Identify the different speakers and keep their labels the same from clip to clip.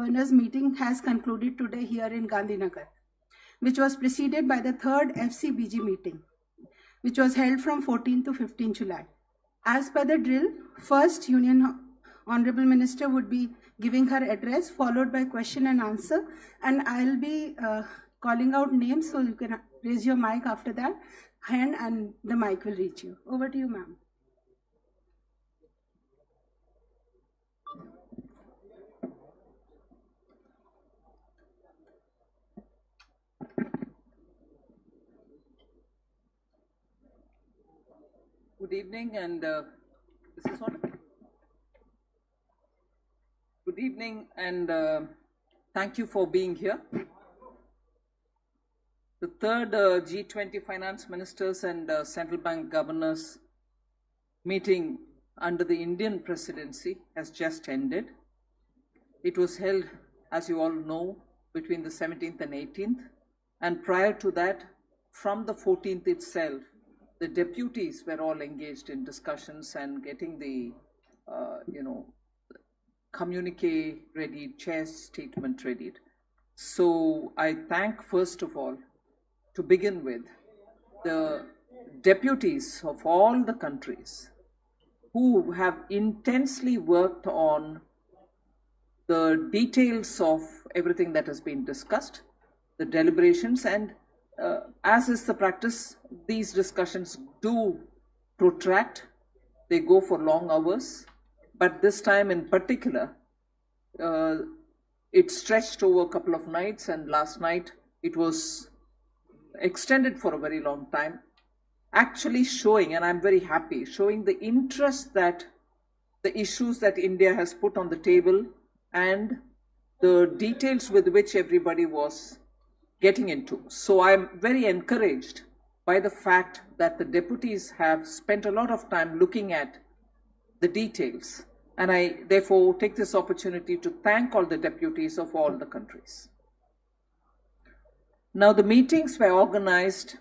Speaker 1: Governors meeting has concluded today here in Gandhinagar, which was preceded by the third FCBG meeting, which was held from 14 to 15 July. As per the drill, first Union Honorable Minister would be giving her address, followed by question and answer, and I'll be calling out names, so you can raise your mic after that, hand, and the mic will reach you. Over to you, ma'am.
Speaker 2: Good evening, and this is on. Good evening, and thank you for being here. The third G20 finance ministers and central bank governors meeting under the Indian presidency has just ended. It was held, as you all know, between the 17th and 18th, and prior to that, from the 14th itself, the deputies were all engaged in discussions and getting the, communique ready, chair's statement ready. So I thank, first of all, to begin with, the deputies of all the countries who have intensely worked on the details of everything that has been discussed, the deliberations, and as is the practice, these discussions do protract. They go for long hours, but this time in particular, it stretched over a couple of nights, and last night it was extended for a very long time, actually showing, and I'm very happy, showing the interest that the issues that India has put on the table and the details with which everybody was getting into. So I'm very encouraged by the fact that the deputies have spent a lot of time looking at the details, and I therefore take this opportunity to thank all the deputies of all the countries. Now, the meetings were organized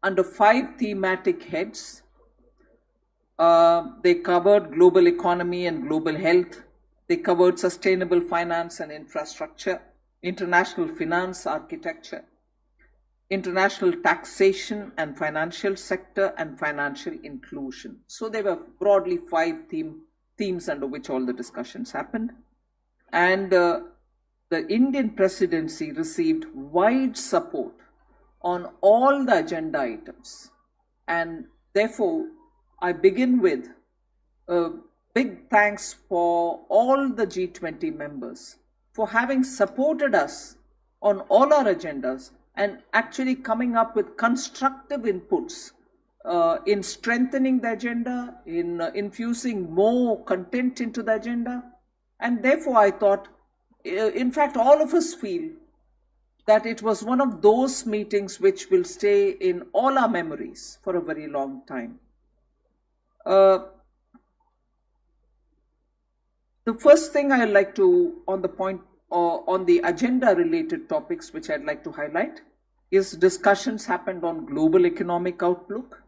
Speaker 2: under 5 thematic heads. They covered global economy and global health. They covered sustainable finance and infrastructure, international finance architecture, international taxation and financial sector, and financial inclusion. So there were broadly 5 themes under which all the discussions happened. And the Indian presidency received wide support on all the agenda items. And therefore, I begin with a big thanks for all the G20 members for having supported us on all our agendas and actually coming up with constructive inputs in strengthening the agenda, in infusing more content into the agenda. And therefore, I thought, in fact, all of us feel that it was one of those meetings which will stay in all our memories for a very long time. The first thing I'd like to, on the agenda related topics which I'd like to highlight, is discussions happened on global economic outlook,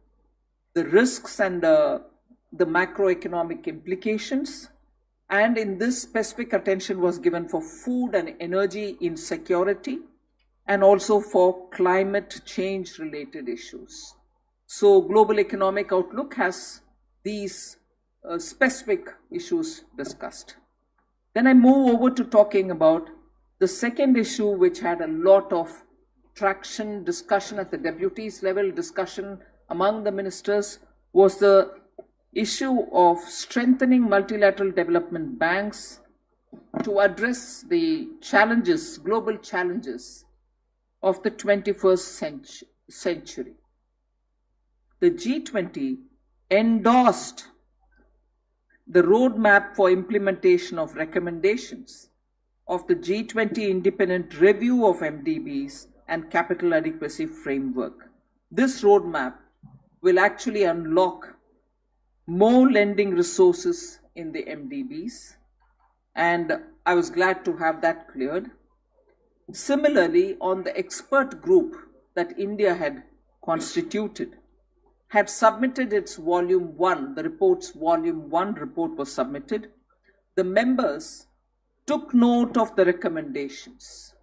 Speaker 2: the risks and the macroeconomic implications, and in this specific attention was given for food and energy insecurity and also for climate change related issues. So global economic outlook has these specific issues discussed. Then I move over to talking about the second issue, which had a lot of traction, discussion at the deputies level, discussion among the ministers, was the issue of strengthening multilateral development banks to address the challenges, global challenges of the 21st century. The G20 endorsed the roadmap for implementation of recommendations of the G20 independent review of MDBs and capital adequacy framework. This roadmap will actually unlock more lending resources in the MDBs, and I was glad to have that cleared. Similarly, on the expert group that India had constituted, had submitted its volume 1, the report's volume 1 report was submitted. The members took note of the recommendations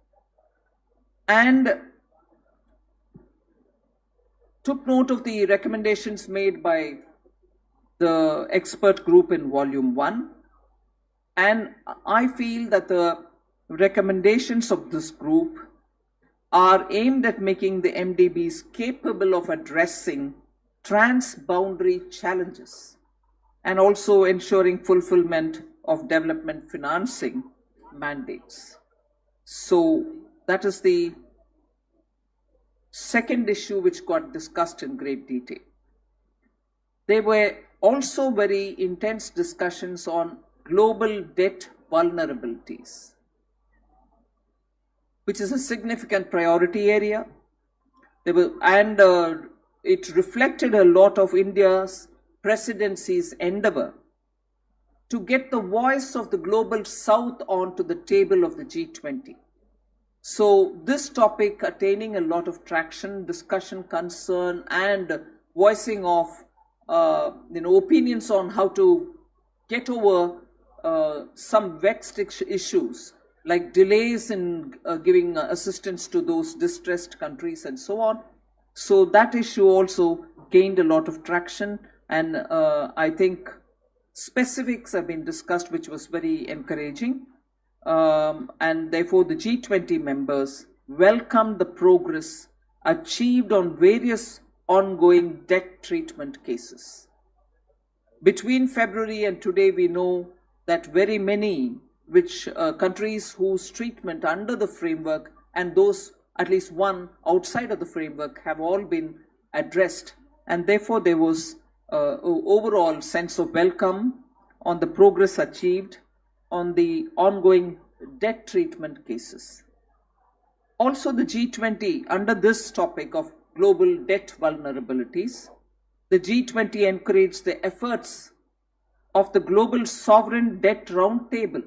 Speaker 2: and took note of the recommendations made by the expert group in volume 1, and I feel that the recommendations of this group are aimed at making the MDBs capable of addressing transboundary challenges and also ensuring fulfillment of development financing mandates. So that is the second issue which got discussed in great detail. There were also very intense discussions on global debt vulnerabilities, which is a significant priority area. It reflected a lot of India's presidency's endeavor to get the voice of the global south onto the table of the G20. So this topic attaining a lot of traction, discussion, concern, and voicing of opinions on how to get over some vexed issues like delays in giving assistance to those distressed countries and so on. So that issue also gained a lot of traction, and I think specifics have been discussed, which was very encouraging. And therefore the G20 members welcomed the progress achieved on various ongoing debt treatment cases. Between February and today, we know that very many countries whose treatment under the framework and those at least one outside of the framework have all been addressed, and therefore there was overall sense of welcome on the progress achieved on the ongoing debt treatment cases. Also, the G20, under this topic of global debt vulnerabilities, the G20 encouraged the efforts of the Global Sovereign Debt Roundtable.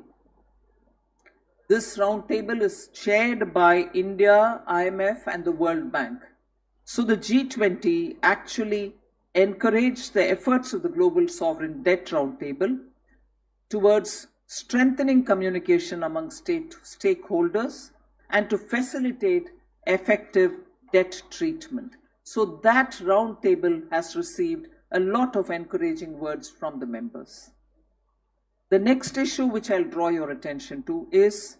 Speaker 2: This roundtable is chaired by India, IMF, and the World Bank. So the G20 actually encouraged the efforts of the Global Sovereign Debt Roundtable towards strengthening communication among stakeholders and to facilitate effective debt treatment. So that roundtable has received a lot of encouraging words from the members. The next issue which I'll draw your attention to is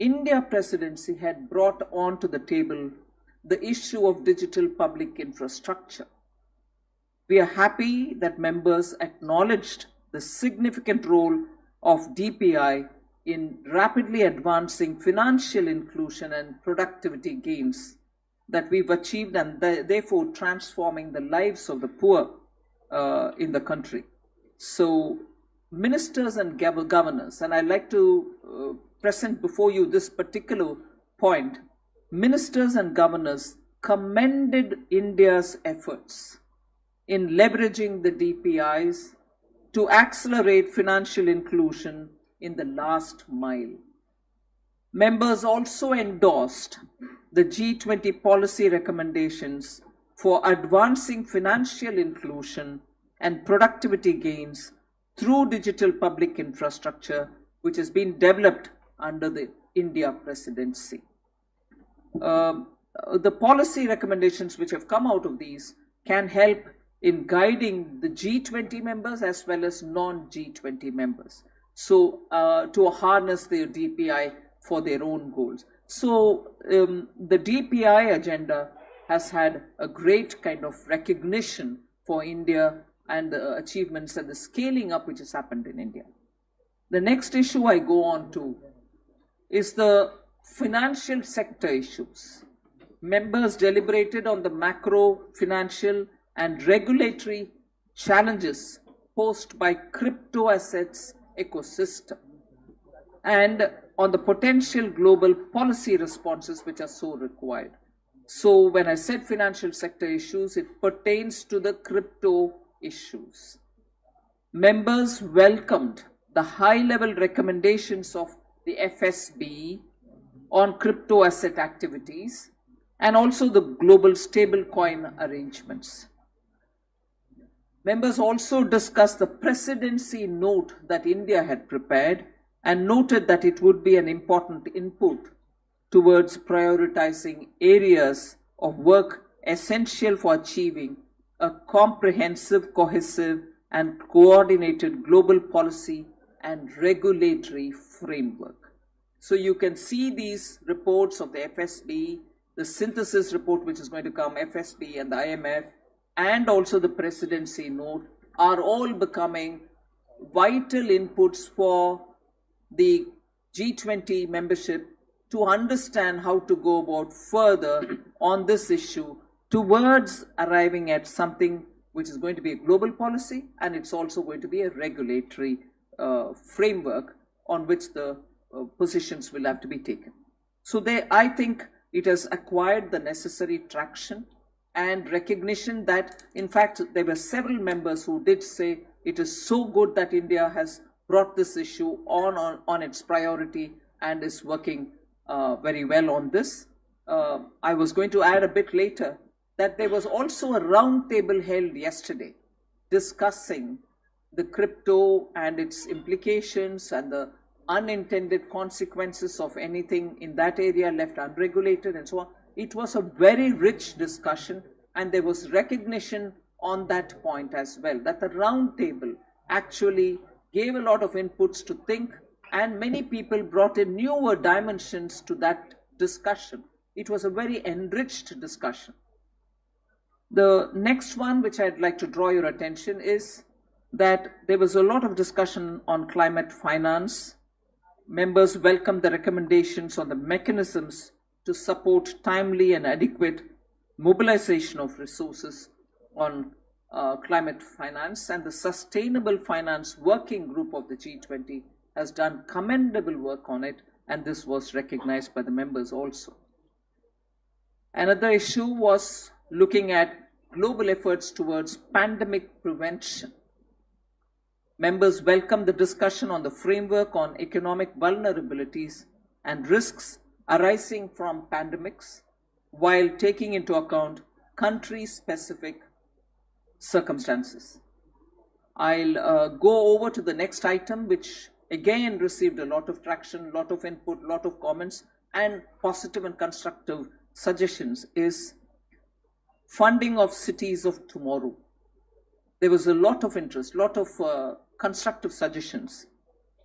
Speaker 2: India presidency had brought onto the table the issue of digital public infrastructure. We are happy that members acknowledged the significant role of DPI in rapidly advancing financial inclusion and productivity gains that we've achieved, and therefore transforming the lives of the poor in the country. So ministers and governors, and I'd like to present before you this particular point, ministers and governors commended India's efforts in leveraging the DPIs to accelerate financial inclusion in the last mile. Members also endorsed the G20 policy recommendations for advancing financial inclusion and productivity gains through digital public infrastructure, which has been developed under the India presidency. The policy recommendations which have come out of these can help in guiding the G20 members as well as non-G20 members, so to harness their DPI for their own goals. So the DPI agenda has had a great kind of recognition for India and the achievements and the scaling up which has happened in India. The next issue I go on to is the financial sector issues. Members deliberated on the macro, financial, and regulatory challenges posed by crypto assets ecosystem and on the potential global policy responses which are so required. So when I said financial sector issues, it pertains to the crypto issues. Members welcomed the high-level recommendations of the FSB on crypto asset activities and also the global stablecoin arrangements. Members also discussed the presidency note that India had prepared and noted that it would be an important input towards prioritizing areas of work essential for achieving a comprehensive, cohesive, and coordinated global policy and regulatory framework. So you can see these reports of the FSB, the synthesis report which is going to come, FSB and the IMF, and also the presidency note are all becoming vital inputs for the G20 membership to understand how to go about further on this issue towards arriving at something which is going to be a global policy, and it's also going to be a regulatory framework on which the positions will have to be taken. So I think it has acquired the necessary traction and recognition that, in fact, there were several members who did say it is so good that India has brought this issue on its priority and is working very well on this. I was going to add a bit later that there was also a round table held yesterday discussing the crypto and its implications and the unintended consequences of anything in that area left unregulated and so on. It was a very rich discussion, and there was recognition on that point as well, that the round table actually gave a lot of inputs to think, and many people brought in newer dimensions to that discussion. It was a very enriched discussion. The next one which I'd like to draw your attention is that there was a lot of discussion on climate finance. Members welcomed the recommendations on the mechanisms to support timely and adequate mobilization of resources on climate finance, and the Sustainable Finance Working Group of the G20 has done commendable work on it, and this was recognized by the members also. Another issue was looking at global efforts towards pandemic prevention. Members welcomed the discussion on the framework on economic vulnerabilities and risks arising from pandemics, while taking into account country-specific circumstances. I'll go over to the next item, which again received a lot of traction, lot of input, lot of comments, and positive and constructive suggestions, is funding of cities of tomorrow. There was a lot of interest, lot of constructive suggestions.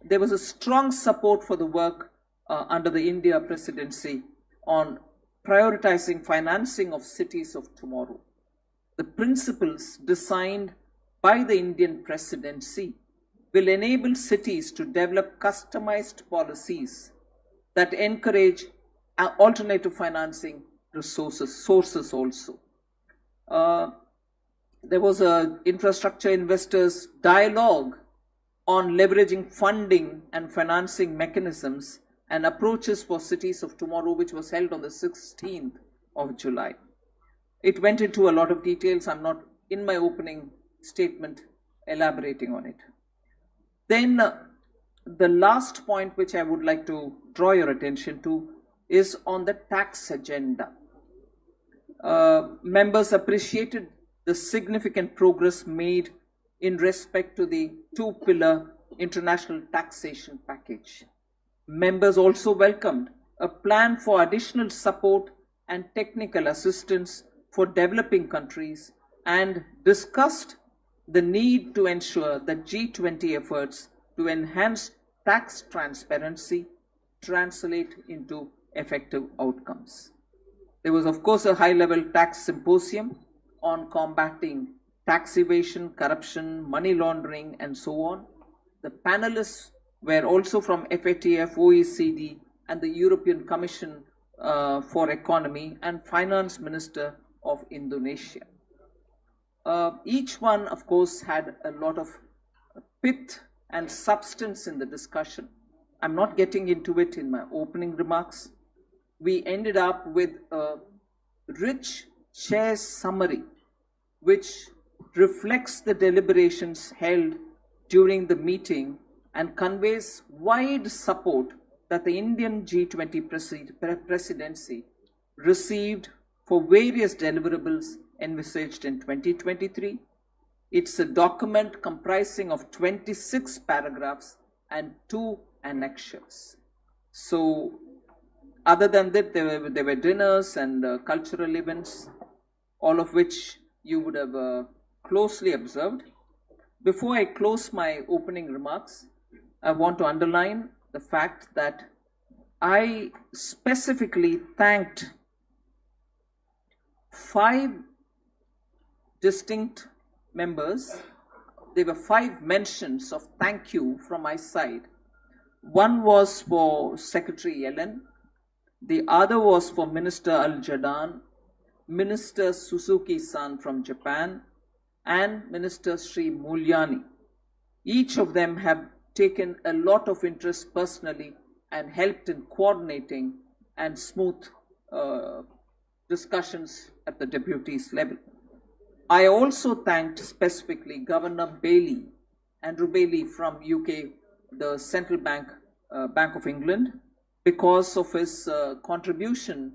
Speaker 2: There was a strong support for the work under the India presidency on prioritizing financing of cities of tomorrow. The principles designed by the Indian presidency will enable cities to develop customized policies that encourage alternative financing sources also. There was an infrastructure investors dialogue on leveraging funding and financing mechanisms and approaches for cities of tomorrow, which was held on the 16th of July. It went into a lot of details. I'm not, in my opening statement, elaborating on it. Then the last point which I would like to draw your attention to is on the tax agenda. Members appreciated the significant progress made in respect to the two-pillar international taxation package. Members also welcomed a plan for additional support and technical assistance for developing countries and discussed the need to ensure that G20 efforts to enhance tax transparency translate into effective outcomes. There was, of course, a high-level tax symposium on combating tax evasion, corruption, money laundering, and so on. The panelists were also from FATF, OECD, and the European Commission for Economy and Finance Minister of Indonesia. Each one, of course, had a lot of pith and substance in the discussion. I'm not getting into it in my opening remarks. We ended up with a rich chair's summary, which reflects the deliberations held during the meeting and conveys wide support that the Indian G20 presidency received for various deliverables envisaged in 2023. It's a document comprising of 26 paragraphs and 2 annexures. So, other than that, there were dinners and cultural events, all of which you would have closely observed. Before I close my opening remarks, I want to underline the fact that I specifically thanked 5 distinct members. There were 5 mentions of thank you from my side. One was for Secretary Yellen, the other was for Minister Al-Jadan, Minister Suzuki-san from Japan, and Minister Sri Mulyani. Each of them have taken a lot of interest personally and helped in coordinating and smooth discussions at the deputies level. I also thanked specifically Governor Bailey, Andrew Bailey from UK, the Central Bank, Bank of England, because of his contribution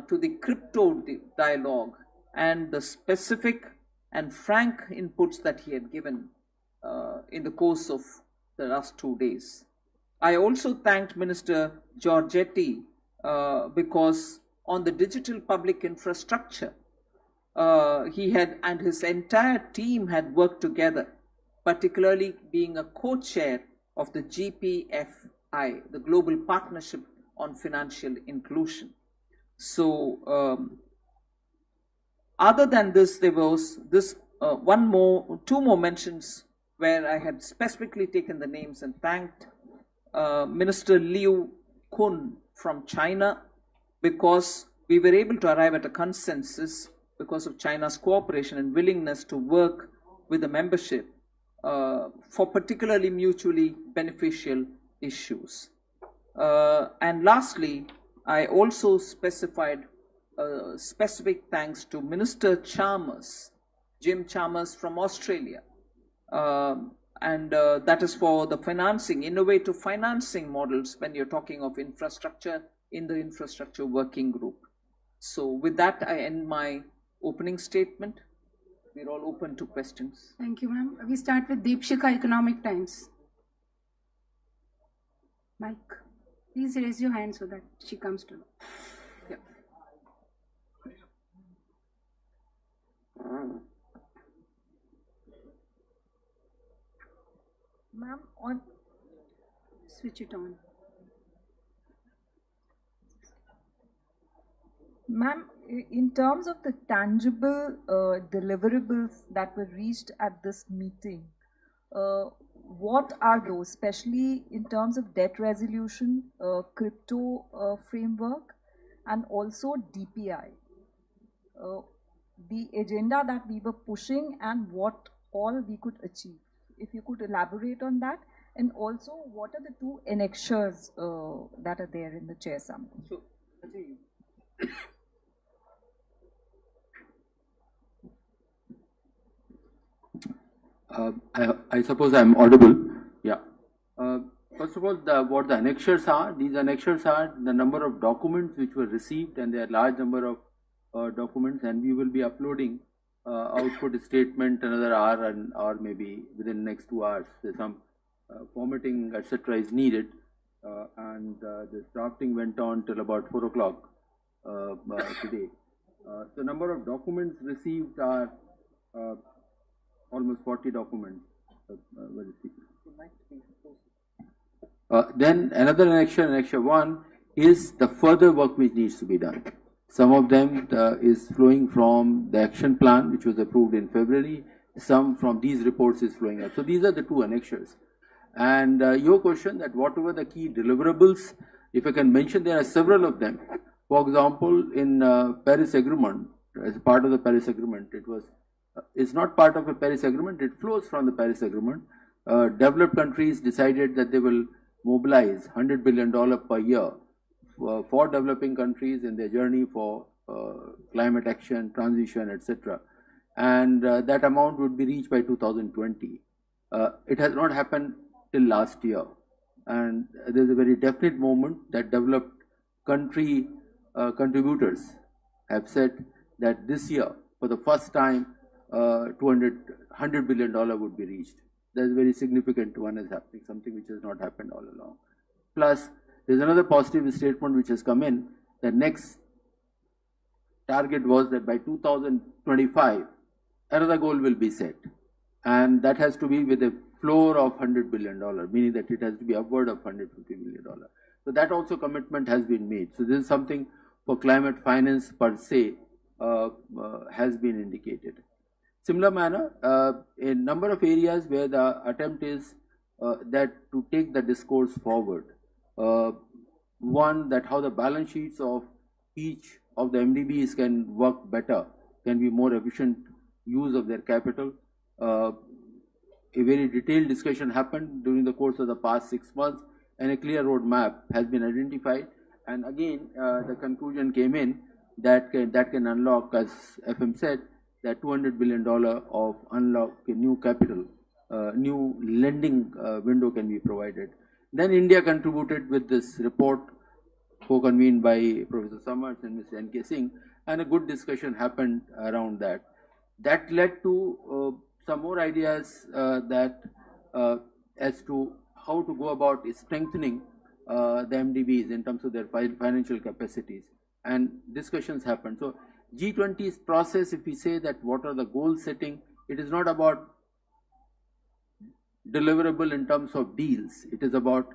Speaker 2: to the crypto dialogue and the specific and frank inputs that he had given in the course of the last 2 days. I also thanked Minister Giorgetti because on the digital public infrastructure, he had and his entire team had worked together, particularly being a co-chair of the GPFI, the Global Partnership on Financial Inclusion. So, other than this, there was this two more mentions where I had specifically taken the names and thanked Minister Liu Kun from China, because we were able to arrive at a consensus because of China's cooperation and willingness to work with the membership for particularly mutually beneficial issues. And lastly, I also specified specific thanks to Minister Chalmers, Jim Chalmers from Australia, and that is for the financing, innovative financing models when you're talking of infrastructure in the infrastructure working group. So with that, I end my opening statement. We're all open to questions.
Speaker 1: Thank you, ma'am. We start with Deepshika, Economic Times. Mike, please raise your hand so that she comes to know. Yeah.
Speaker 3: Ma'am, on
Speaker 1: Switch it on.
Speaker 3: Ma'am, in terms of the tangible deliverables that were reached at this meeting, what are those, especially in terms of debt resolution, crypto framework, and also DPI? The agenda that we were pushing and what all we could achieve. If you could elaborate on that, and also what are the 2 annexures that are there in the chair summary?
Speaker 2: So,
Speaker 4: I suppose I'm audible. Yeah. First of all, what the annexures are, these annexures are the number of documents which were received, and there are large number of documents, and we will be uploading output statement another hour or maybe within the next 2 hours. There's some formatting, etc. is needed, and the drafting went on till about 4 o'clock today. The number of documents received are almost 40 documents. Then another annexure 1 is the further work which needs to be done. Some of them is flowing from the action plan which was approved in February. Some from these reports is flowing out. So these are the 2 annexures. And your question that whatever the key deliverables, if I can mention, there are several of them. For example, in Paris Agreement, as part of the Paris Agreement, it's not part of a Paris Agreement, it flows from the Paris Agreement. Developed countries decided that they will mobilize $100 billion per year for developing countries in their journey for climate action, transition, etc. And that amount would be reached by 2020. It has not happened till last year. And there's a very definite moment that developed country contributors have said that this year, for the first time, $100 billion would be reached. That's very significant one is happening, something which has not happened all along. Plus, there's another positive statement which has come in. The next target was that by 2025, another goal will be set. And that has to be with a floor of $100 billion, meaning that it has to be upward of $150 billion. So that also commitment has been made. So this is something for climate finance per se has been indicated. Similar manner, a number of areas where the attempt is that to take the discourse forward. One, that how the balance sheets of each of the MDBs can work better, can be more efficient use of their capital. A very detailed discussion happened during the course of the past 6 months, and a clear roadmap has been identified. And again, the conclusion came in that can unlock, as FM said, that $200 billion of unlock new capital, new lending window can be provided. Then India contributed with this report, co-convened by Professor Summers and Mr. N.K. Singh, and a good discussion happened around that. That led to some more ideas as to how to go about strengthening the MDBs in terms of their financial capacities, and discussions happened. So G20's process, if we say that what are the goal setting, it is not about deliverable in terms of deals. It is about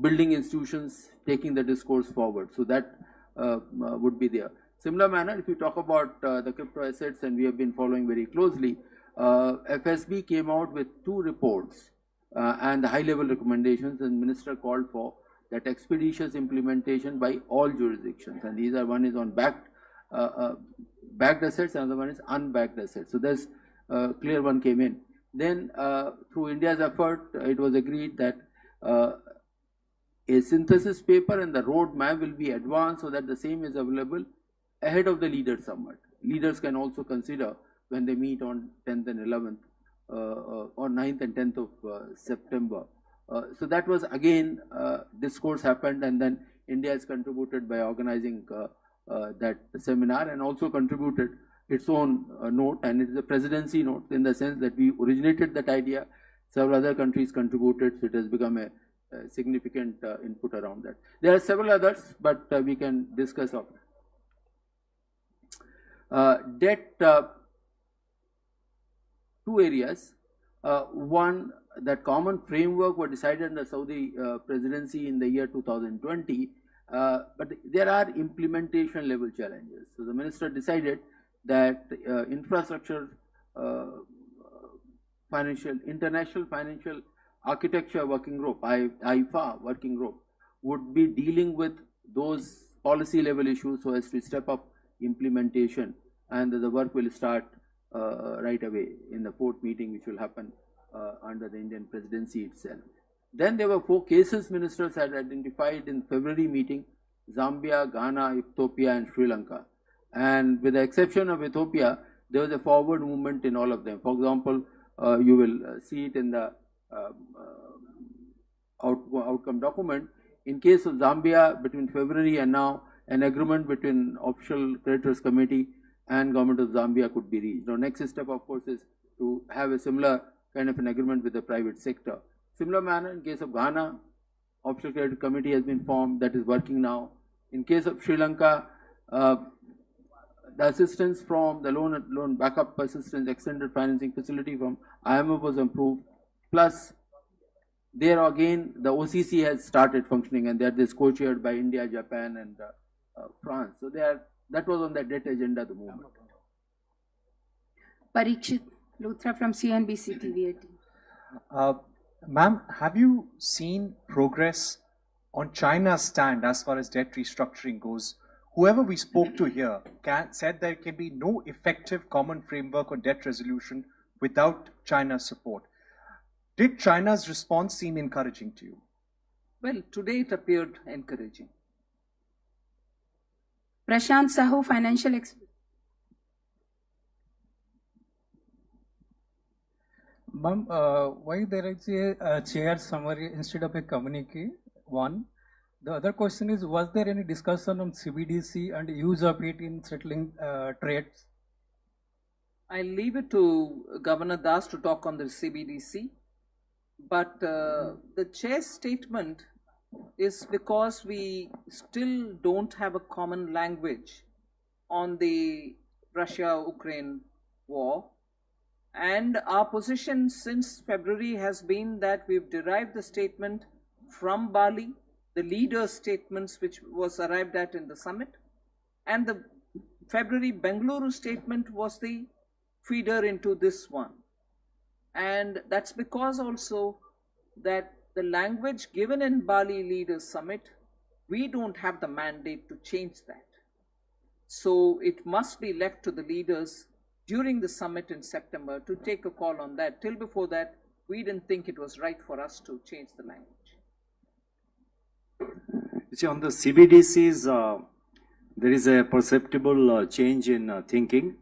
Speaker 4: building institutions, taking the discourse forward. So that would be there. Similar manner, if you talk about the crypto assets, and we have been following very closely, FSB came out with 2 reports and the high-level recommendations, and Minister called for that expeditious implementation by all jurisdictions. And these are, one is on backed assets, another one is unbacked assets. So there's a clear one came in. Then through India's effort, it was agreed that a synthesis paper and the roadmap will be advanced so that the same is available ahead of the Leaders Summit. Leaders can also consider when they meet on 10th and 11th or 9th and 10th of September. So that was again discourse happened, and then India has contributed by organizing that seminar, and also contributed its own note, and it is a presidency note in the sense that we originated that idea, several other countries contributed, so it has become a significant input around that. There are several others, but we can discuss of debt. 2 areas. One, that common framework was decided in the Saudi presidency in the year 2020, but there are implementation level challenges. So the minister decided that infrastructure international financial architecture working group, IFA working group, would be dealing with those policy level issues so as to step up implementation, and the work will start right away in the 4th meeting, which will happen under the Indian presidency itself. Then there were 4 cases ministers had identified in February meeting: Zambia, Ghana, Ethiopia, and Sri Lanka. And with the exception of Ethiopia, there was a forward movement in all of them. For example, you will see it in the outcome document. In case of Zambia, between February and now, an agreement between Official Creditors Committee and Government of Zambia could be reached. Now, next step, of course, is to have a similar kind of an agreement with the private sector. Similar manner, in case of Ghana, Official Credit Committee has been formed, that is working now. In case of Sri Lanka, the assistance from the loan backup assistance extended financing facility from IMF was approved. Plus, there again, the OCC has started functioning, and that is co-chaired by India, Japan, and France. So that was on the debt agenda at the moment.
Speaker 1: Parikshit Luthra from CNBC TV 18.
Speaker 5: Ma'am, have you seen progress on China's stand as far as debt restructuring goes? Whoever we spoke to here said there can be no effective common framework on debt resolution without China's support. Did China's response seem encouraging to you?
Speaker 2: Well, today it appeared encouraging.
Speaker 1: Prashant Sahu, financial expert.
Speaker 6: Ma'am, why there is a chair summary instead of a communique? One. The other question is, was there any discussion on CBDC and use of it in settling trades?
Speaker 2: I'll leave it to Governor Das to talk on the CBDC. But the chair's statement is because we still don't have a common language on the Russia-Ukraine war. And our position since February has been that we've derived the statement from Bali, the leaders' statements which was arrived at in the summit, and the February Bengaluru statement was the feeder into this one. And that's because also that the language given in Bali Leaders Summit, we don't have the mandate to change that. So it must be left to the leaders during the summit in September to take a call on that. Till before that, we didn't think it was right for us to change the language.
Speaker 7: You see, on the CBDCs, there is a perceptible change in thinking.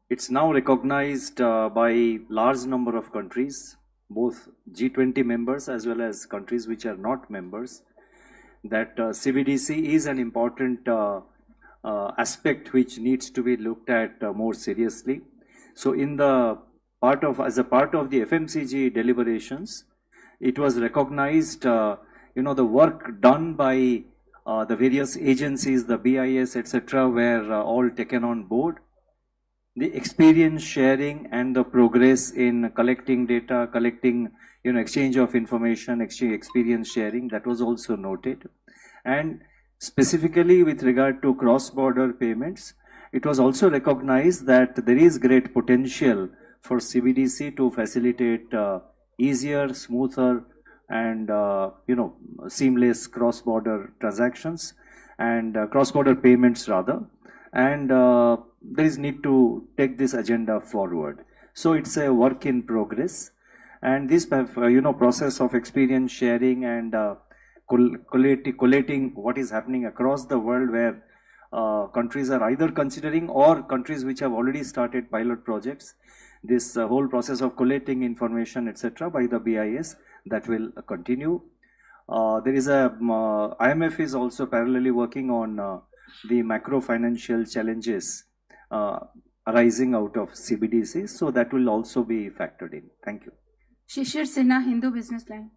Speaker 7: It's now recognized by large number of countries, both G20 members as well as countries which are not members, that CBDC is an important aspect which needs to be looked at more seriously. So in the as a part of the FMCG deliberations, it was recognized, the work done by the various agencies, the BIS, etc., were all taken on board. The experience sharing and the progress in collecting data, exchange of information, experience sharing, that was also noted. And specifically with regard to cross-border payments, it was also recognized that there is great potential for CBDC to facilitate easier, smoother, and seamless cross-border transactions and cross-border payments rather. And there is need to take this agenda forward. So it's a work in progress, and this process of experience sharing and collating what is happening across the world, where countries are either considering or countries which have already started pilot projects, this whole process of collating information, etc., by the BIS, that will continue. There is IMF is also parallelly working on the macro financial challenges arising out of CBDC, so that will also be factored in. Thank you.
Speaker 1: Shishir Sinha, Hindu Business Line.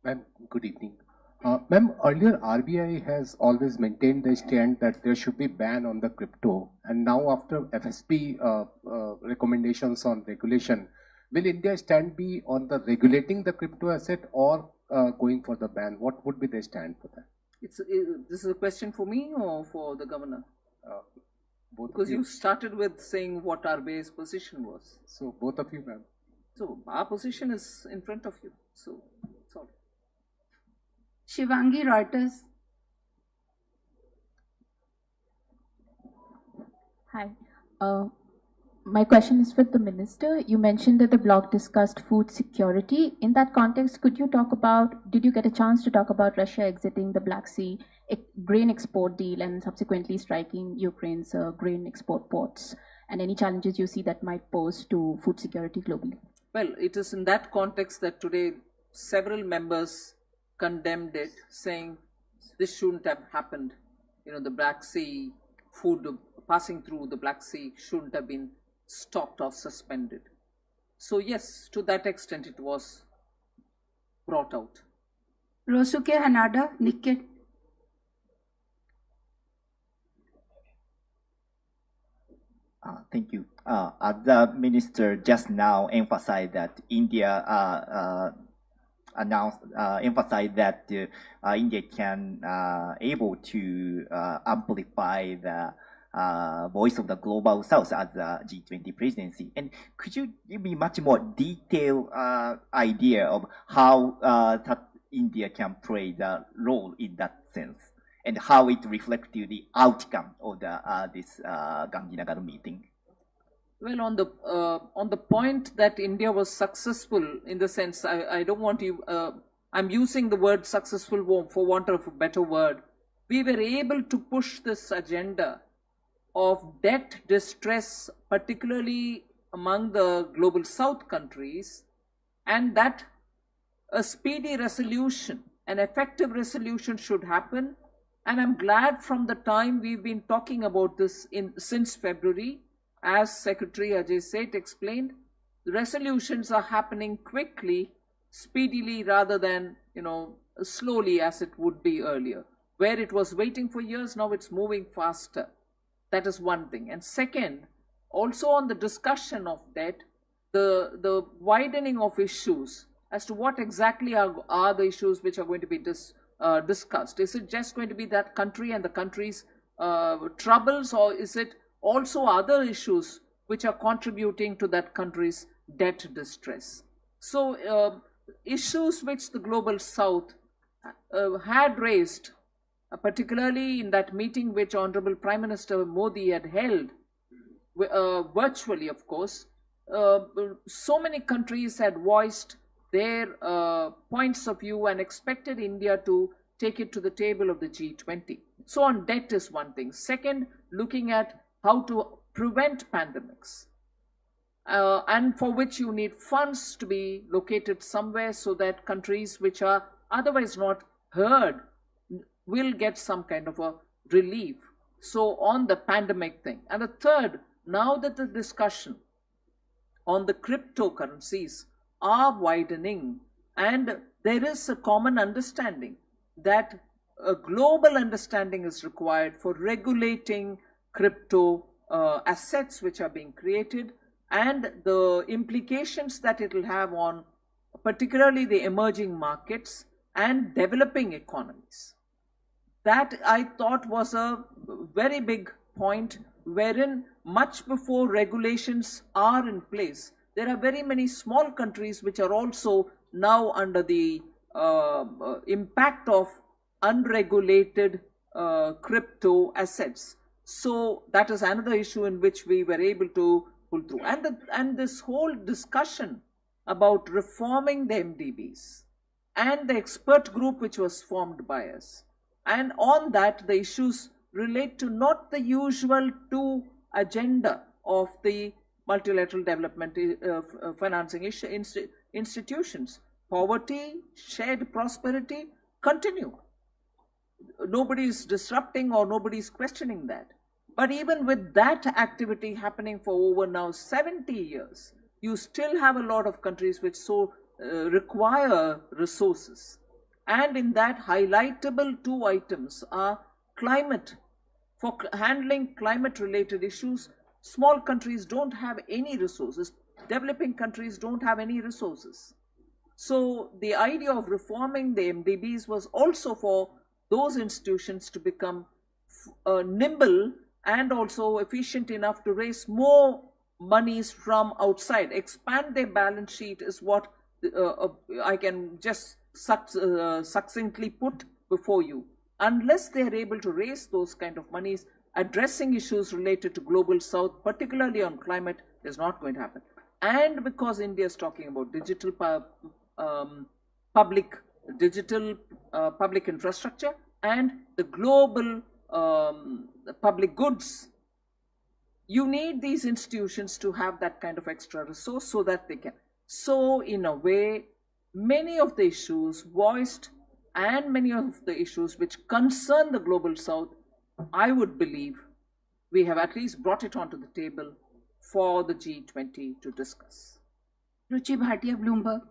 Speaker 8: Ma'am, good evening. Ma'am, earlier RBI has always maintained the stand that there should be ban on the crypto, and now after FSP recommendations on regulation, will India stand be on the regulating the crypto asset or going for the ban? What would be the stand for that?
Speaker 2: This is a question for me or for the governor?
Speaker 8: Both.
Speaker 2: Because you started with saying what RBI's position was.
Speaker 8: So both of you, ma'am.
Speaker 2: So our position is in front of you. So sorry.
Speaker 1: Shivangi, Reuters.
Speaker 9: Hi. My question is with the minister. You mentioned that the bloc discussed food security. In that context, did you get a chance to talk about Russia exiting the Black Sea grain export deal and subsequently striking Ukraine's grain export ports, and any challenges you see that might pose to food security globally?
Speaker 2: Well, it is in that context that today several members condemned it, saying this shouldn't have happened. The Black Sea food passing through the Black Sea shouldn't have been stopped or suspended. So yes, to that extent it was brought out.
Speaker 1: Rosuke Hanada, Nikkei.
Speaker 10: Thank you. The minister just now emphasized that India emphasized that India can able to amplify the voice of the global south as the G20 presidency. And could you give me much more detailed idea of how that India can play the role in that sense, and how it reflects to the outcome of this Gandhinagar meeting?
Speaker 2: Well, on the point that India was successful, in the sense, I don't want to, I'm using the word successful for want of a better word. We were able to push this agenda of debt distress, particularly among the global south countries, and that a speedy resolution, an effective resolution should happen And I'm glad from the time we've been talking about this since February, as Secretary Ajay Seth explained, the resolutions are happening quickly, speedily, rather than, slowly as it would be earlier. Where it was waiting for years, now it's moving faster. That is one thing. And second, also on the discussion of debt, the widening of issues as to what exactly are the issues which are going to be discussed. Is it just going to be that country and the country's troubles, or is it also other issues which are contributing to that country's debt distress? So issues which the Global South had raised, particularly in that meeting which Honorable Prime Minister Modi had held, virtually of course, so many countries had voiced their points of view and expected India to take it to the table of the G20. So on debt is one thing. Second, looking at how to prevent pandemics, and for which you need funds to be located somewhere so that countries which are otherwise not heard will get some kind of a relief. So on the pandemic thing. And the third, now that the discussion on the cryptocurrencies are widening, and there is a common understanding that a global understanding is required for regulating crypto assets which are being created, and the implications that it will have on particularly the emerging markets and developing economies. That I thought was a very big point, wherein much before regulations are in place, there are very many small countries which are also now under the impact of unregulated crypto assets. So that is another issue in which we were able to pull through. And this whole discussion about reforming the MDBs and the expert group which was formed by us. And on that, the issues relate to not the usual two agenda of the multilateral development financing institutions. Poverty, shared prosperity continue. Nobody is disrupting or nobody is questioning that. But even with that activity happening for over now 70 years, you still have a lot of countries which require resources. And in that, highlightable two items are climate. For handling climate-related issues, small countries don't have any resources. Developing countries don't have any resources. So the idea of reforming the MDBs was also for those institutions to become nimble and also efficient enough to raise more monies from outside. Expand their balance sheet is what I can just succinctly put before you. Unless they are able to raise those kind of monies, addressing issues related to Global South, particularly on climate, is not going to happen. And because India is talking about digital public infrastructure and the global public goods, you need these institutions to have that kind of extra resource so that they can. So in a way, many of the issues voiced and many of the issues which concern the Global South, I would believe we have at least brought it onto the table for the G20 to discuss.
Speaker 1: Ruchi Bhatia, Bloomberg.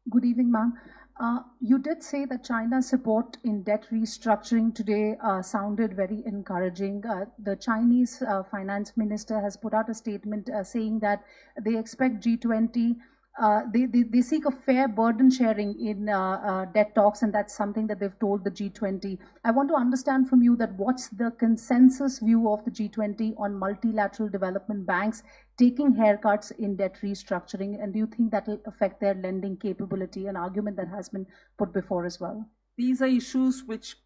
Speaker 11: Good evening, ma'am. You did say that China's support in debt restructuring today sounded very encouraging. The Chinese finance minister has put out a statement saying that they expect G20, they seek a fair burden sharing in debt talks, and that's something that they've told the G20. I want to understand from you that what's the consensus view of the G20 on multilateral development banks taking haircuts in debt restructuring, and do you think that will affect their lending capability, an argument that has been put before as well?
Speaker 2: These are issues which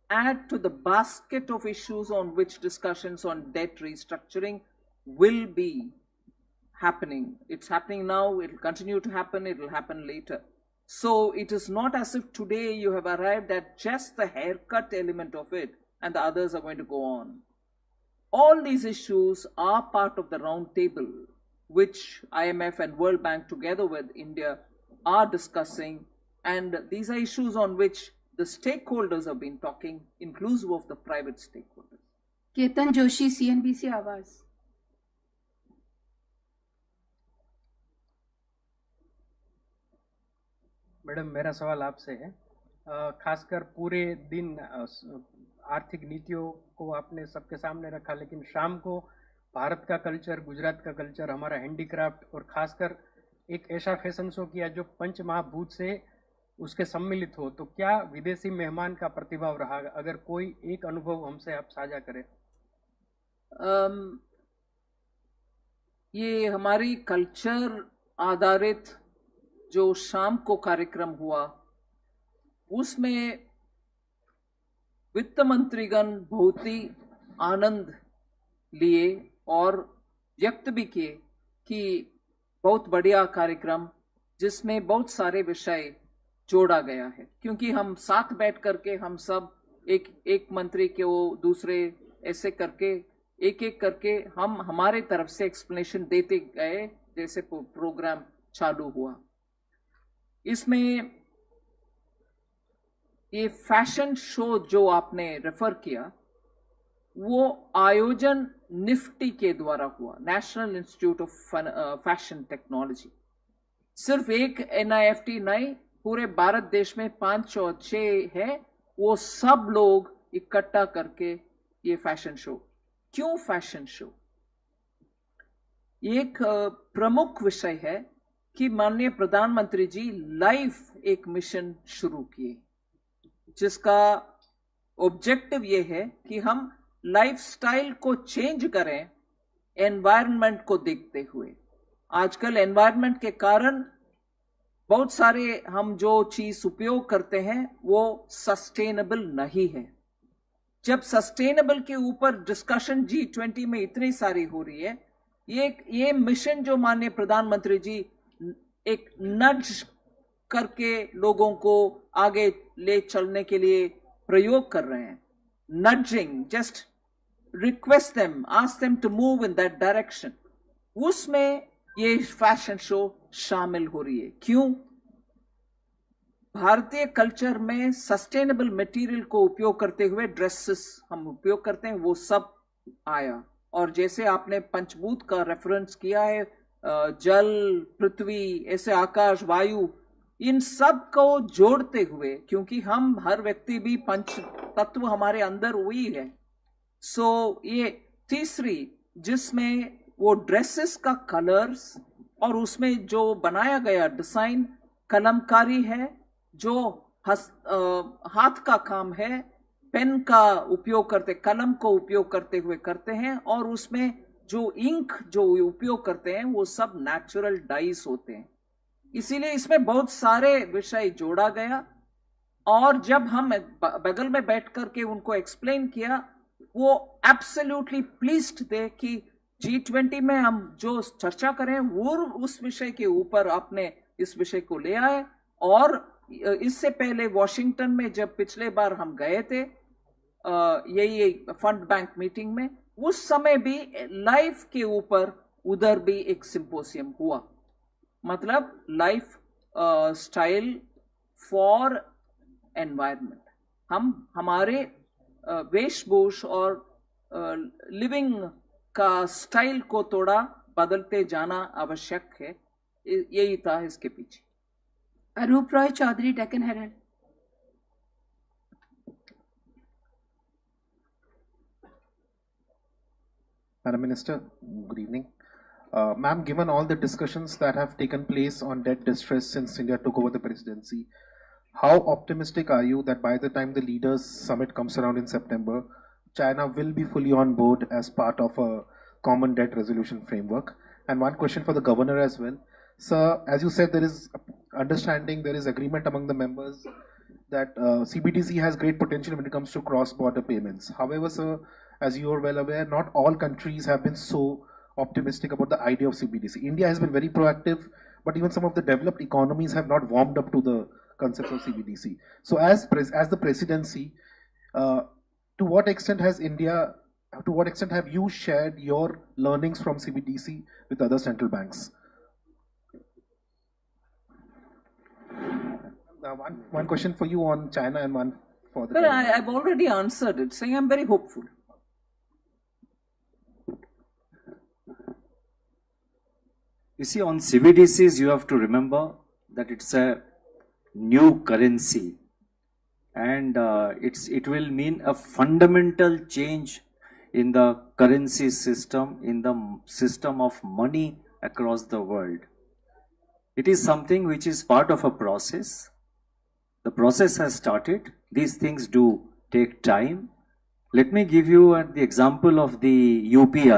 Speaker 2: add to the basket of issues on which discussions on debt restructuring will be happening. It's happening now, it will continue to happen, it will happen later. So it is not as if today you have arrived at just the haircut element of it and the others are going to go on. All these issues are part of the round table which IMF and World Bank together with India are discussing And these are issues on which the stakeholders have been talking, inclusive of the private stakeholders.
Speaker 1: Ketan Joshi, CNBC आवाज.
Speaker 12: Madam, मेरा सवाल आपसे है, खासकर पूरे दिन आर्थिक नीतियों को आपने सबके सामने रखा, लेकिन शाम को भारत का कल्चर, गुजरात का कल्चर, हमारा हैंडीक्राफ्ट और खासकर एक ऐसा फैशन शो किया जो पंच महाभूत से उसके सम्मिलित हो, तो क्या विदेशी मेहमान का प्रतिभाव रहा? अगर कोई एक अनुभव हमसे आप साझा करें.
Speaker 2: ये हमारी कल्चर आधारित जो शाम को कार्यक्रम हुआ, उसमें वित्त मंत्रीगण बहुत ही आनंद लिए और व्यक्त भी किए कि बहुत बढ़िया कार्यक्रम, जिसमें बहुत सारे विषय जोड़ा गया है. क्योंकि हम साथ बैठ करके हम सब एक मंत्री के वो दूसरे ऐसे करके एक एक करके हम हमारे तरफ से एक्सप्लेनेशन देते गए जैसे प्रोग्राम चालू हुआ. इसमें ये फैशन शो जो आपने रेफर किया, वो आयोजन निफ्टी के द्वारा हुआ, national institute of fashion technology. सिर्फ एक NIFT नहीं, पूरे भारत देश में 5 और 6 है, वो सब लोग इकट्ठा करके ये फैशन शो. क्यों फैशन शो? एक प्रमुख विषय है कि माननीय प्रधानमंत्री जी लाइफ एक मिशन शुरू किए, जिसका ऑब्जेक्टिव ये है कि हम लाइफस्टाइल को चेंज करें एनवायरनमेंट को देखते हुए. आजकल एनवायरनमेंट के कारण बहुत सारे हम जो चीज उपयोग करते हैं वो सस्टेनेबल नहीं है. जब सस्टेनेबल के ऊपर डिस्कशन G20 में इतनी सारी हो रही है, ये मिशन जो माननीय प्रधानमंत्री जी एक नड्ज करके लोगों को आगे ले चलने के लिए प्रयोग कर रहे हैं, nudging, just request them, ask them to move in that direction, उसमें ये फैशन शो शामिल हो रही है. क्यों? भारतीय कल्चर में सस्टेनेबल मटेरियल को उपयोग करते हुए ड्रेसेस हम उपयोग करते हैं, वो सब आया. और जैसे आपने पंचभूत का रेफरेंस किया है, जल, पृथ्वी, ऐसे आकाश, वायु, इन सब को जोड़ते हुए, क्योंकि हम हर व्यक्ति भी पंच तत्व हमारे अंदर हुई है. सो ये तीसरी, जिसमें वो ड्रेसेस का कलर्स और उसमें जो बनाया गया डिजाइन कलमकारी है, जो हाथ का काम है, पेन का उपयोग करते, कलम को उपयोग करते हुए करते हैं, और उसमें जो इंक जो उपयोग करते हैं वो सब नेचुरल डाइस होते हैं. इसीलिए इसमें बहुत सारे विषय जोड़ा गया. और जब हम बगल में बैठ करके उनको एक्सप्लेन किया, वो एब्सोल्युटली प्लीज्ड थे कि G20 में हम जो चर्चा करें वो उस विषय के ऊपर आपने इस विषय को ले आए. और इससे पहले वॉशिंगटन में जब पिछले बार हम गए थे यही फंड बैंक मीटिंग में, उस समय भी लाइफ के ऊपर उधर भी एक सिंपोजियम हुआ. मतलब लाइफ स्टाइल फॉर एनवायरनमेंट. हम हमारे वेशभूष और लिविंग का स्टाइल को थोड़ा बदलते जाना आवश्यक है. यही था इसके पीछे.
Speaker 1: Arup Roy Chowdhury, Deccan Herald.
Speaker 8: Madam Minister, good evening. Ma'am, given all the discussions that have taken place on debt distress since India took over the presidency, how optimistic are you that by the time the leaders summit comes around in September, China will be fully on board as part of a common debt resolution framework? And one question for the governor as well. Sir, as you said, there is understanding, there is agreement among the members that CBDC has great potential when it comes to cross-border payments. However, sir, as you are well aware, not all countries have been so optimistic about the idea of CBDC. India has been very proactive, but even some of the developed economies have not warmed up to the concept of CBDC. So as the presidency, to what extent has India, to what extent have you shared your learnings from CBDC with other central banks?
Speaker 5: one question for you on China and one for the.
Speaker 2: Well, I've already answered it, saying I'm very hopeful.
Speaker 7: You see, on CBDCs, you have to remember that it's a new currency, and it will mean a fundamental change in the currency system, in the system of money across the world. It is something which is part of a process. The process has started. These things do take time. Let me give you the example of the UPI.